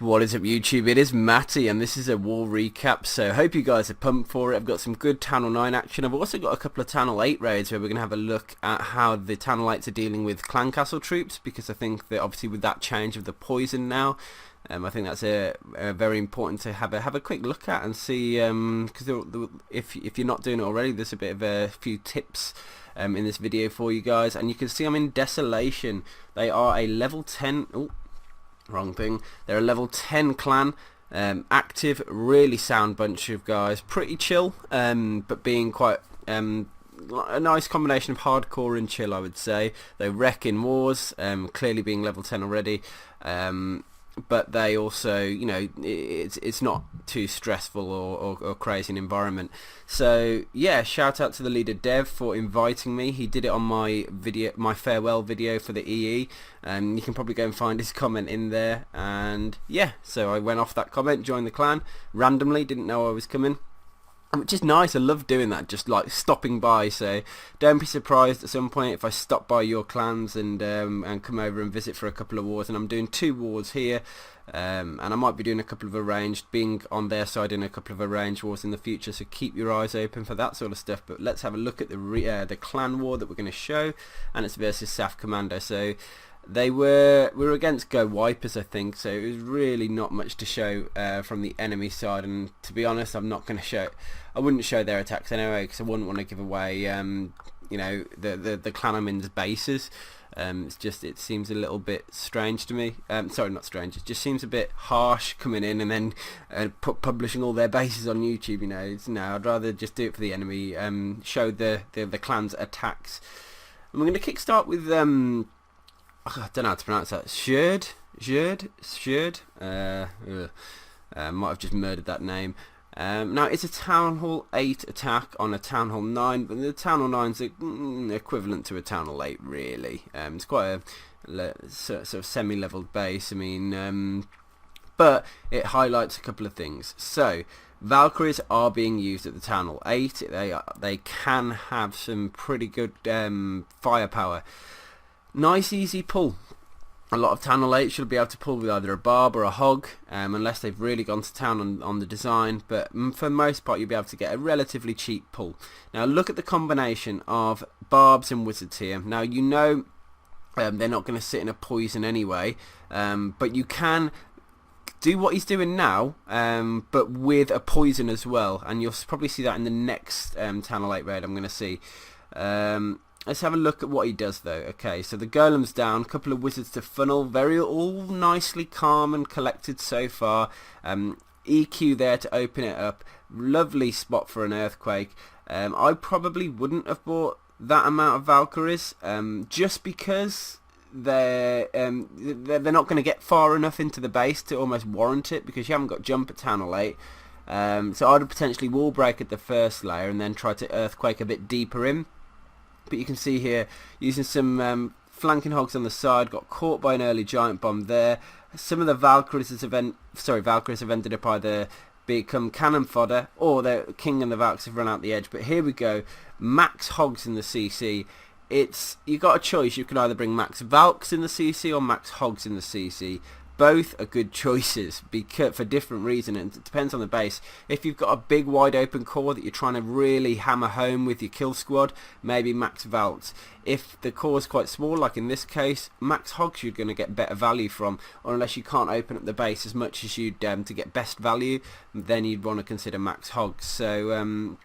What is up YouTube, it is Matty and this is a war recap, so hope you guys are pumped for it. I've got some good Channel 9 action. I've also got a couple of Channel 8 raids where we're going to have a look at how the Channel 8s are dealing with Clan Castle troops, because I think that obviously with that change of the poison now, I think that's a very important to have a quick look at and see, because if you're not doing it already, there's a bit of a few tips in this video for you guys. And you can see I'm in Desolation. They are a level 10... Oh, wrong thing. They're a level 10 clan, active, really sound bunch of guys, pretty chill, but being quite a nice combination of hardcore and chill, I would say. They wreck in wars, clearly being level 10 already, but they also, you know, it's not too stressful or crazy an environment. So yeah, shout out to the leader Dev for inviting me. He did it on my video, my farewell video for the EE, and you can probably go and find his comment in there. And yeah, so I went off that comment, joined the clan randomly, didn't know I was coming, which is nice. I love doing that, just like stopping by. So don't be surprised at some point if I stop by your clans and come over and visit for a couple of wars. And I'm doing 2 wars here, and I might be doing a couple of arranged, being on their side in a couple of arranged wars in the future, so keep your eyes open for that sort of stuff. But let's have a look at the clan war that we're going to show, and it's versus SAF Commando. So we were against Go Wipers, I think, so it was really not much to show from the enemy side. And to be honest, I'm not going to show, I wouldn't show their attacks anyway, because I wouldn't want to give away you know, the clan I'm in's bases. It's just, it seems a little bit strange to me. Sorry, not strange, it just seems a bit harsh coming in and then publishing all their bases on YouTube. You know, no, I'd rather just do it for the enemy, show the clan's attacks. And we're going to kickstart with I don't know how to pronounce that. Sherd. Might have just murdered that name. Now it's a Town Hall 8 attack on a Town Hall 9, but the Town Hall 9's equivalent to a Town Hall 8, really. It's quite a sort of semi-leveled base. I mean, but it highlights a couple of things. So Valkyries are being used at the Town Hall 8. They can have some pretty good firepower. Nice easy pull. A lot of Town Hall 8 should be able to pull with either a barb or a hog, unless they've really gone to town on the design, but for the most part you'll be able to get a relatively cheap pull. Now look at the combination of barbs and wizards here. Now you know they're not going to sit in a poison anyway, but you can do what he's doing now, but with a poison as well, and you'll probably see that in the next Town Hall 8 raid I'm going to see. Let's have a look at what he does though. Okay, so the golem's down, a couple of wizards to funnel, all nicely calm and collected so far. EQ there to open it up, lovely spot for an earthquake. I probably wouldn't have bought that amount of Valkyries, just because they're not going to get far enough into the base to almost warrant it, because you haven't got jump at Town Hall 8. So I'd have potentially wall break at the first layer and then try to earthquake a bit deeper in. But you can see here, using some flanking hogs on the side, got caught by an early giant bomb there. Some of the Valkyries have ended up either become cannon fodder, or the King and the Valks have run out the edge. But here we go, max hogs in the CC. You got a choice. You can either bring max Valks in the CC or max hogs in the CC. Both are good choices for different reasons, and it depends on the base. If you've got a big wide open core that you're trying to really hammer home with your kill squad, maybe max Valks. If the core is quite small, like in this case, max hogs you're going to get better value from, or unless you can't open up the base as much as you'd to get best value, then you'd want to consider max hogs. So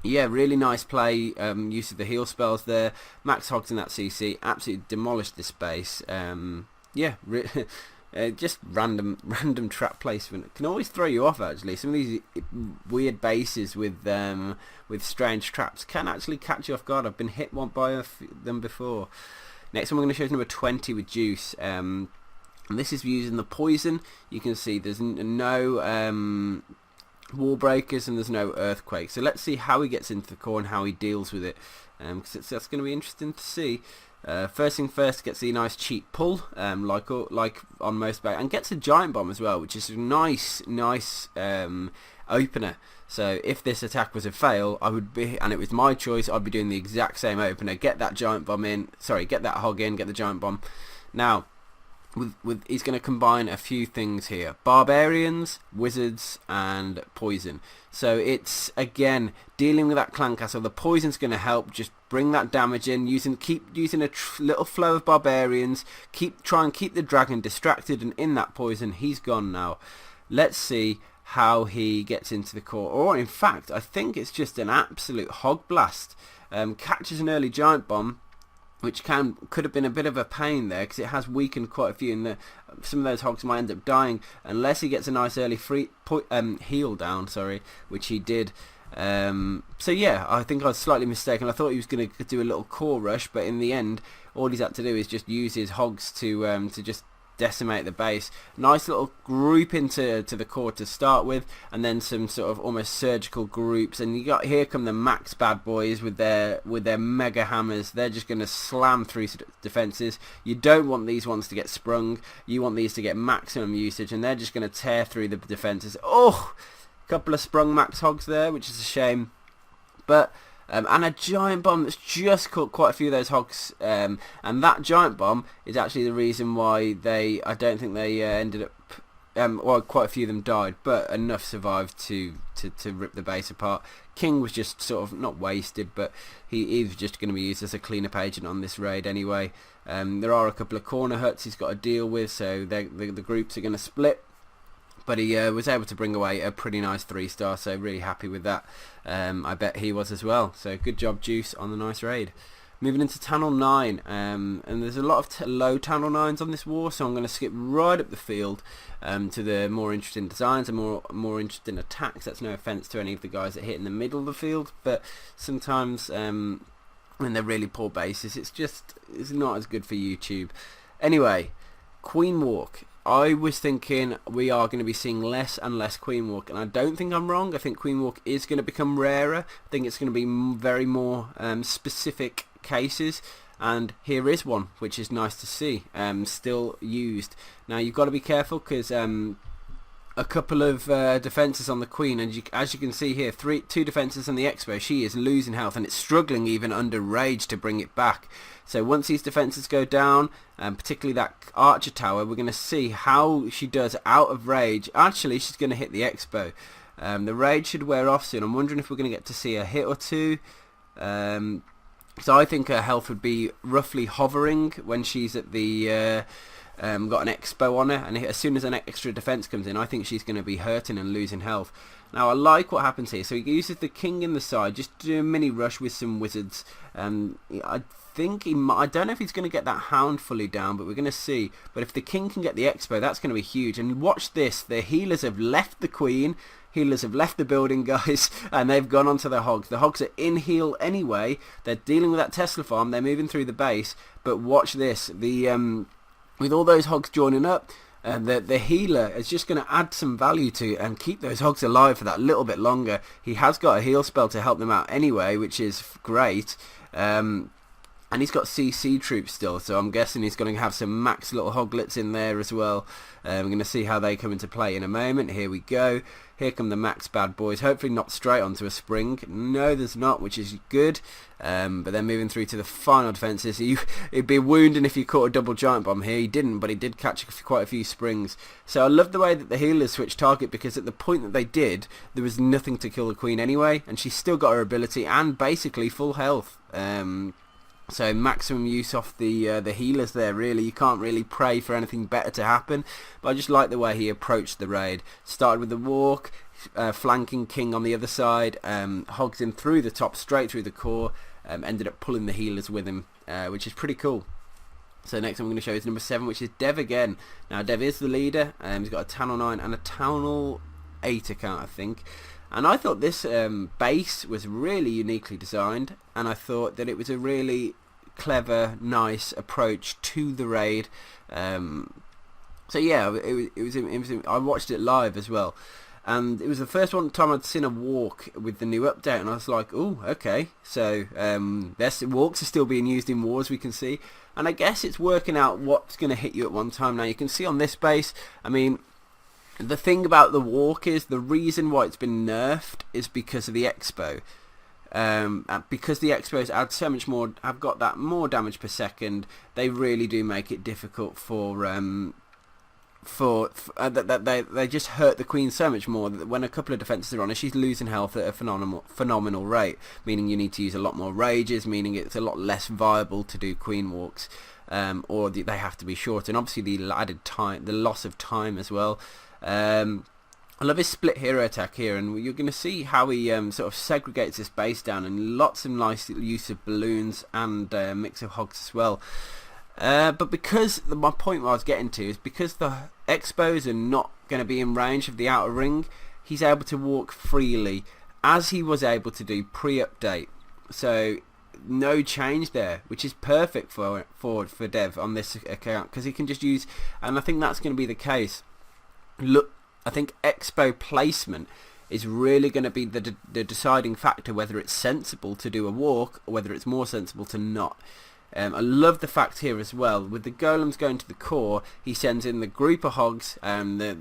yeah, really nice play, use of the heal spells there. Max hogs in that CC, absolutely demolished this base. Yeah, just random trap placement can always throw you off. Actually, some of these weird bases with strange traps can actually catch you off guard. I've been hit by them before. Next one we're going to show is number 20 with Juice. And this is using the poison. You can see there's no wall breakers and there's no earthquake. So let's see how he gets into the core and how he deals with it, because that's going to be interesting to see. First thing first, gets the nice cheap pull, like on most back, and gets a giant bomb as well, which is a nice opener. So if this attack was a fail, and it was my choice, I'd be doing the exact same opener. Get that giant bomb in, sorry, get that hog in, get the giant bomb. Now he's going to combine a few things here: barbarians, wizards, and poison. So it's again dealing with that clan castle. The poison's going to help just bring that damage in. Keep using a little flow of barbarians. Try and keep the dragon distracted, and in that poison, he's gone now. Let's see how he gets into the core. Or in fact, I think it's just an absolute hog blast. Catches an early giant bomb, which could have been a bit of a pain there because it has weakened quite a few, and some of those hogs might end up dying unless he gets a nice early heal down, which he did. So yeah, I think I was slightly mistaken. I thought he was going to do a little core rush, but in the end, all he's had to do is just use his hogs to just decimate the base. Nice little group into the core to start with, and then some sort of almost surgical groups, and here come the max bad boys with their mega hammers. They're just going to slam through defenses. You don't want these ones to get sprung, you want these to get maximum usage, and they're just going to tear through the defenses. Oh, couple of sprung max hogs there, which is a shame, but and a giant bomb that's just caught quite a few of those hogs, and that giant bomb is actually the reason why I don't think they ended up, well, quite a few of them died, but enough survived to rip the base apart. King was just sort of not wasted, but he was just going to be used as a cleanup agent on this raid anyway. There are a couple of corner huts he's got to deal with, so the groups are going to split. But he was able to bring away a pretty nice 3-star, so really happy with that. I bet he was as well. So good job, Juice, on the nice raid. Moving into Channel 9, and there's a lot of low Channel 9s on this war, so I'm going to skip right up the field to the more interesting designs and more interesting attacks. That's no offence to any of the guys that hit in the middle of the field, but sometimes when they're really poor bases, it's not as good for YouTube. Anyway, Queen Walk. I was thinking we are going to be seeing less and less Queen Walk, and I don't think I'm wrong. I think Queen Walk is going to become rarer. I think it's going to be very more specific cases, and here is one, which is nice to see, still used. Now you've got to be careful because a couple of defences on the Queen, and as you can see here, two defences on the Expo. She is losing health, and it's struggling even under Rage to bring it back. So once these defences go down, particularly that Archer Tower, we're going to see how she does out of Rage. Actually, she's going to hit the Expo. The Rage should wear off soon. I'm wondering if we're going to get to see a hit or two. So I think her health would be roughly hovering when she's at the... got an Expo on her, and as soon as an extra defense comes in, I think she's going to be hurting and losing health. Now I like what happens here. So he uses the King in the side just to do a mini rush with some wizards. I think I don't know if he's going to get that Hound fully down, but we're going to see. But if the King can get the Expo, that's going to be huge. And watch this, the healers have left the Queen. Healers have left the building, guys, and they've gone onto the Hogs. The Hogs are in heal anyway. They're dealing with that Tesla farm. They're moving through the base. But watch this, with all those Hogs joining up, the healer is just going to add some value to and keep those Hogs alive for that little bit longer. He has got a heal spell to help them out anyway, which is great. And he's got CC troops still, so I'm guessing he's going to have some max little hoglets in there as well. We're going to see how they come into play in a moment. Here we go. Here come the max bad boys. Hopefully not straight onto a spring. No, there's not, which is good. But they're moving through to the final defences. It'd be wounding if you caught a double giant bomb here. He didn't, but he did catch quite a few springs. So I love the way that the healers switched target, because at the point that they did, there was nothing to kill the Queen anyway, and she's still got her ability and basically full health. So maximum use off the healers there, really. You can't really pray for anything better to happen. But I just like the way he approached the raid. Started with the walk, flanking King on the other side, hogged him through the top, straight through the core, ended up pulling the healers with him, which is pretty cool. So next one I'm going to show is number 7, which is Dev again. Now Dev is the leader. He's got a Channel 9 and a Channel 8 account, I think. And I thought this base was really uniquely designed, and I thought that it was a really clever, nice approach to the raid. So yeah, it was I watched it live as well, and it was the first time I'd seen a walk with the new update, and I was like, oh, okay. So walks are still being used in wars, we can see, and I guess it's working out what's going to hit you at one time. Now you can see on this base, I mean, the thing about the walk is the reason why it's been nerfed is because of the Expo. because the expos add so much more, have got that more damage per second, they really do make it difficult for they just hurt the queen so much more that when a couple of defences are on her, she's losing health at a phenomenal rate, meaning you need to use a lot more rages, meaning it's a lot less viable to do queen walks, or they have to be short, and obviously the added time, the loss of time as well. I love his split hero attack here, and you're going to see how he sort of segregates this base down, and lots of nice use of balloons and mix of hogs as well. But because my point I was getting to is because the expos are not going to be in range of the outer ring, he's able to walk freely as he was able to do pre-update. So no change there, which is perfect for Dev on this account, because he can just use, and I think that's going to be the case. Look, I think expo placement is really going to be the deciding factor whether it's sensible to do a walk or whether it's more sensible to not. I love the fact here as well, with the golems going to the core, he sends in the group of hogs, the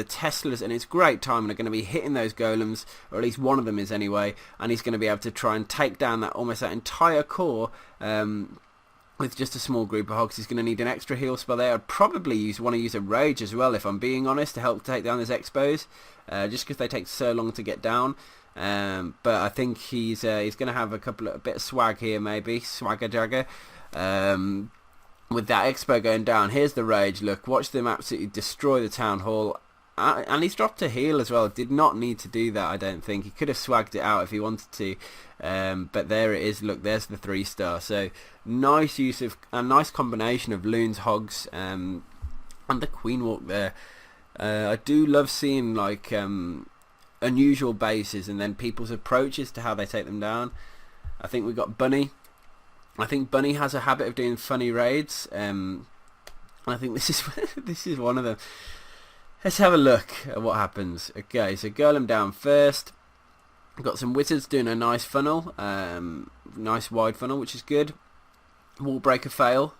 Teslas, and it's great timing. They're going to be hitting those golems, or at least one of them is anyway, and he's going to be able to try and take down that entire core with just a small group of hogs. He's going to need an extra heal spell there. I'd probably want to use a rage as well, if I'm being honest, to help take down his expos, just because they take so long to get down. But I think he's going to have a bit of swag here, maybe swagger jagger, with that expo going down. Here's the rage. Look, watch them absolutely destroy the town hall, and he's dropped a heal as well. Did not need to do that, I don't think. He could have swagged it out if he wanted to, but there it is. Look, there's the 3-star. So nice use of a nice combination of loons, hogs, and the queen walk there. I do love seeing like unusual bases and then people's approaches to how they take them down. I think we've got Bunny. I think Bunny has a habit of doing funny raids. I think this is one of them. Let's have a look at what happens. Okay, so Golem down first. We've got some wizards doing a nice funnel, nice wide funnel, which is good. Wall breaker fail.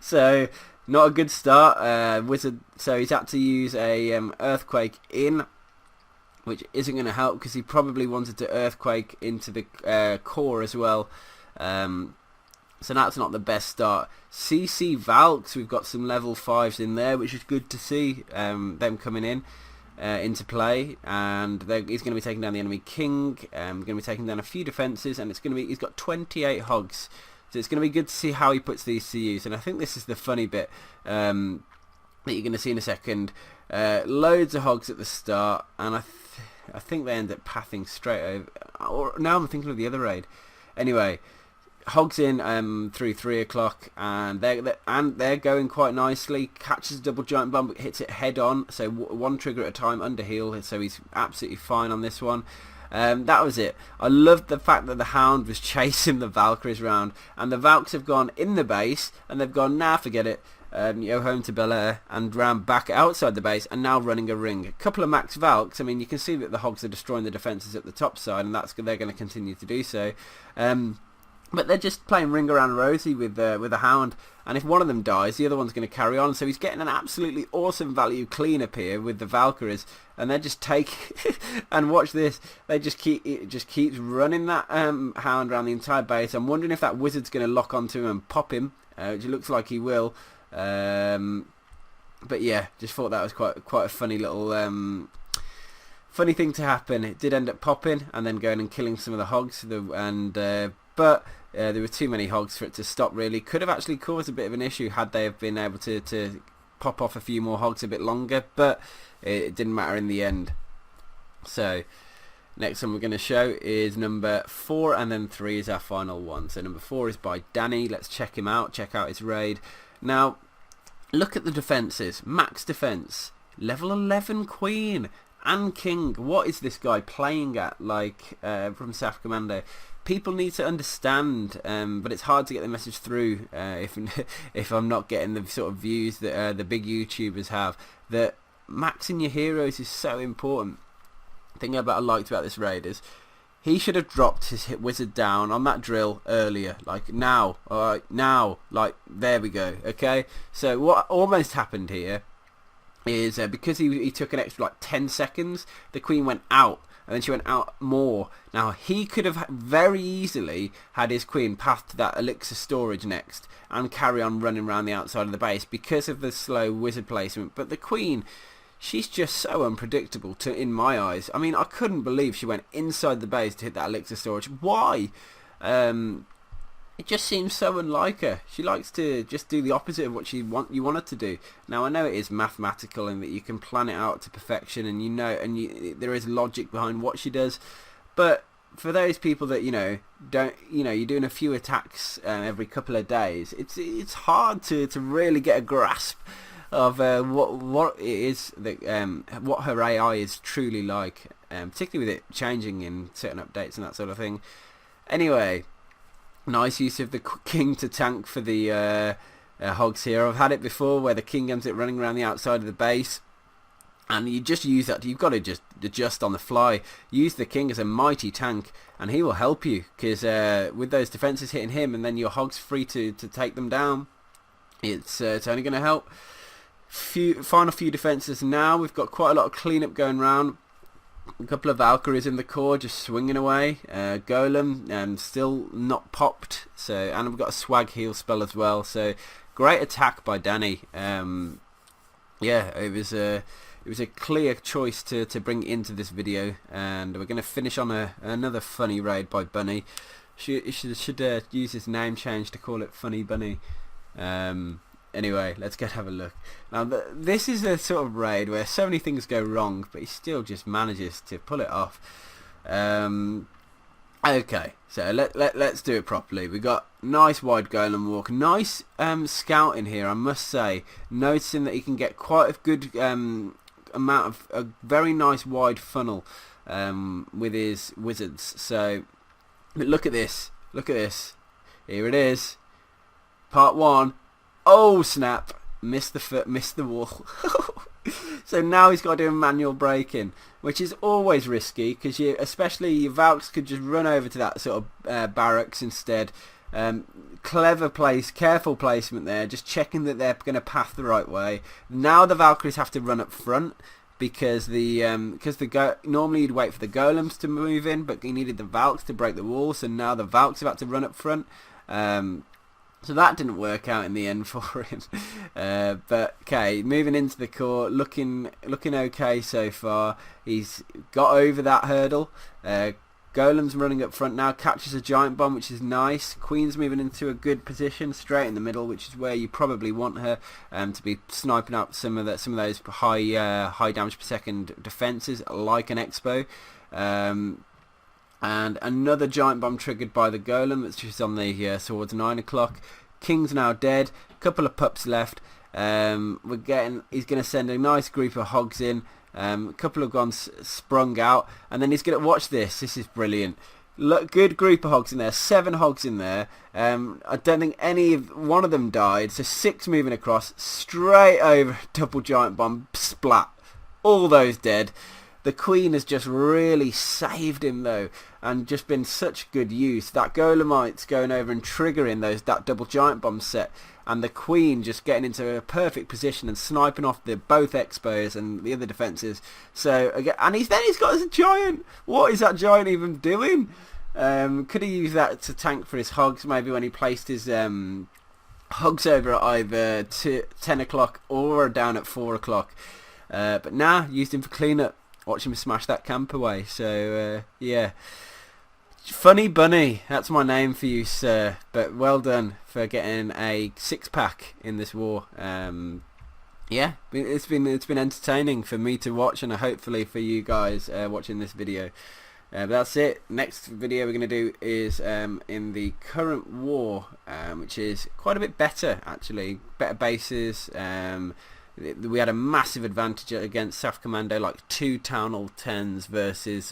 So not a good start. Wizard. So he's had to use a earthquake in, which isn't going to help because he probably wanted to earthquake into the core as well. So that's not the best start. CC Valks, we've got some level 5s in there, which is good to see them coming in into play. And he's going to be taking down the enemy king. Going to be taking down a few defences, and he's got 28 hogs. So it's going to be good to see how he puts these to use. And I think this is the funny bit that you're going to see in a second. Loads of hogs at the start, and I think they end up pathing straight over. Or now I'm thinking of the other raid. Anyway, hogs in through 3 o'clock, and they're going quite nicely. Catches a double giant bomb, hits it head on. So one trigger at a time, under heal. So he's absolutely fine on this one. That was it. I loved the fact that the Hound was chasing the Valkyries around, and the Valks have gone in the base, and they've gone, nah, forget it. Go home to Bel Air, and round back outside the base, and now running a ring. A couple of max Valks. I mean, you can see that the hogs are destroying the defences at the top side, and they're going to continue to do so. But they're just playing ring around Rosie with the Hound, and if one of them dies, the other one's going to carry on. So he's getting an absolutely awesome value cleanup here with the Valkyries, and they just take and watch this. They just keeps running that Hound around the entire base. I'm wondering if that Wizard's going to lock onto him and pop him, which it looks like he will. But yeah, just thought that was quite a funny little funny thing to happen. It did end up popping and then going and killing some of the hogs, but there were too many hogs for it to stop really. Could have actually caused a bit of an issue had they have been able to pop off a few more hogs a bit longer, but it didn't matter in the end. So next one we're going to show is number 4, and then 3 is our final one. So number 4 is by Danny. Let's check him out, check out his raid. Now look at the defences. Max defence, level 11 queen and king. What is this guy playing at, like, from SAF Commando? People need to understand, but it's hard to get the message through if I'm not getting the sort of views that the big YouTubers have, that maxing your heroes is so important. The thing I liked about this raid is he should have dropped his wizard down on that drill earlier, like now, alright, now, like, there we go, okay? So what almost happened here is because he took an extra like 10 seconds, the queen went out, and then she went out more. Now he could have very easily had his queen path to that elixir storage next and carry on running around the outside of the base because of the slow wizard placement, but the queen, she's just so unpredictable in my eyes. I mean, I couldn't believe she went inside the base to hit that elixir storage. Why? It just seems so unlike her. She likes to just do the opposite of what you want her to do. Now I know it is mathematical and that you can plan it out to perfection, and there is logic behind what she does. But for those people that you're doing a few attacks every couple of days, it's hard to really get a grasp of what it is that what her AI is truly like, particularly with it changing in certain updates and that sort of thing. Anyway. Nice use of the king to tank for the hogs here. I've had it before where the king ends up running around the outside of the base, and you just use that. You've got to just adjust on the fly. Use the king as a mighty tank, and he will help you, because with those defences hitting him and then your hogs free to take them down, it's only going to help. Final few defences now. We've got quite a lot of cleanup going around. A couple of Valkyries in the core just swinging away. Golem still not popped, and we've got a swag heal spell as well. So great attack by Danny. Yeah, it was a clear choice to bring into this video, and we're going to finish on another funny raid by Bunny. Should use his name change to call it Funny Bunny. Anyway, let's go have a look. Now, this is a sort of raid where so many things go wrong, but he still just manages to pull it off. Okay, so let's do it properly. We got nice wide golem walk, nice scout in here, I must say. Noticing that he can get quite a good amount of a very nice wide funnel with his wizards. So, but look at this. Look at this. Here it is. Part 1. Oh snap! Missed the foot, missed the wall. So now he's got to do a manual break-in, which is always risky, because especially your Valks could just run over to that sort of barracks instead. Careful placement there, just checking that they're going to path the right way. Now the Valkyries have to run up front, because normally you'd wait for the golems to move in, but you needed the Valks to break the wall. So now the Valks have had to run up front. So that didn't work out in the end for him. But okay, moving into the core, looking okay so far. He's got over that hurdle. Golem's running up front now, catches a giant bomb, which is nice. Queen's moving into a good position, straight in the middle, which is where you probably want her to be sniping out some of those high damage per second defences, like an Expo. And another giant bomb triggered by the golem, that's just on the towards 9 o'clock. King's now dead. Couple of pups left. He's going to send a nice group of hogs in. A couple of guns sprung out, and then he's going to watch this. This is brilliant. Look, good group of hogs in there. 7 hogs in there. I don't think one of them died. So 6 moving across, straight over, double giant bomb, splat. All those dead. The Queen has just really saved him though, and just been such good use. That Golemite's going over and triggering that double giant bomb set, and the Queen just getting into a perfect position and sniping off both Expos and the other defences. So again, and he's got his giant. What is that giant even doing? Could he use that to tank for his hogs? Maybe when he placed his hogs over at either 10 o'clock or down at 4 o'clock. But now used him for cleanup. Watch him smash that camp away. So yeah, Funny Bunny, that's my name for you, sir. But well done for getting a 6-pack in this war. Yeah, it's been entertaining for me to watch, and hopefully for you guys watching this video. But that's it. Next video we're going to do is in the current war, which is quite a bit better actually. Better bases. We had a massive advantage against SAF Commando, like 2 Town Hall 10s versus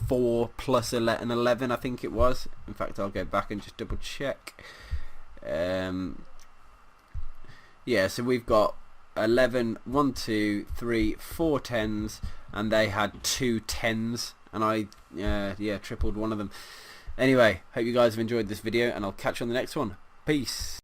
4 plus 11 I think it was. In fact, I'll go back and just double check. Yeah, so we've got 11, 1, 2, 3, 4 10s, and they had 2 10s, and I tripled one of them. Anyway, hope you guys have enjoyed this video, and I'll catch you on the next one. Peace.